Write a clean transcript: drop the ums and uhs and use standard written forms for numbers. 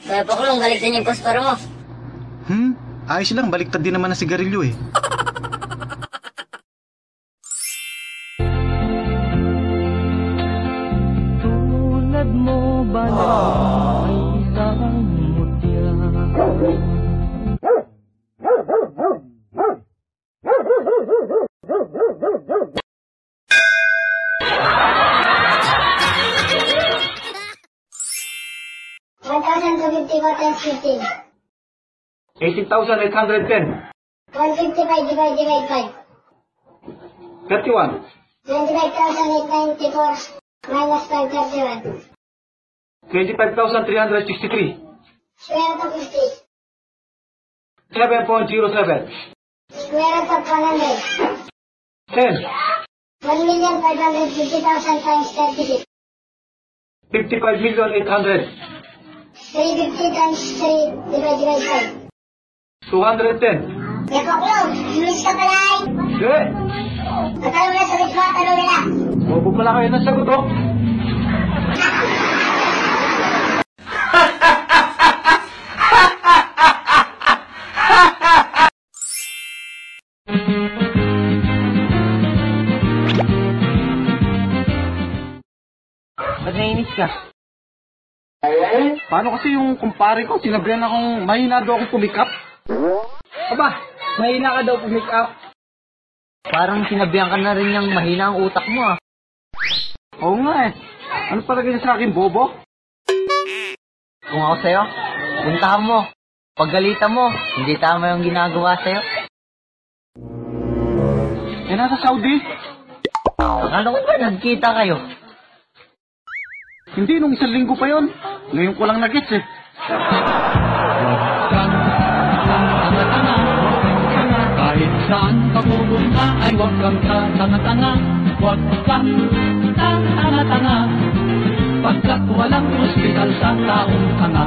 Kaya Poklong, baliktad yung posporo mo. Ayos lang, baliktad din naman ang sigarilyo eh. Tulad mo ba na ay isang mutya? $1,250 18,810. 155 divide 5. 31. 25,894 minus 531. 25,363. Square root of 50. 7.07. Square root of 100. 10. 1,550,000 times 36. 55,800,000. 350 times 3 divide 5. 210. Kaya Poklong, imis ka pala ay. Hindi. Katalong na sagot mo, talong nila. Bobo pala kayo ng sagot, oh. Ba't nainis ka? Paano kasi yung kumpare ko, sinabihan akong mahina daw akong pumikap? Aba, mahina ka daw pumikap. Parang sinabihan ka na rin niyang mahina ang utak mo ah. Oo nga eh. Ano palagay niya sa akin, bobo? Kung ako sa'yo, puntahan mo. Paggalitan mo, hindi tama yung ginagawa sa'yo. Eh, nasa Saudi? Akala ko ba nagkita kayo? Hindi, nung 1 linggo pa yon. Ngayon ko lang nag-gets eh. Kahit saan ka pupunta ay huwag kang tanga-tanga. Huwag kang tanga-tanga. Pagkat walang ospital sa taong tanga.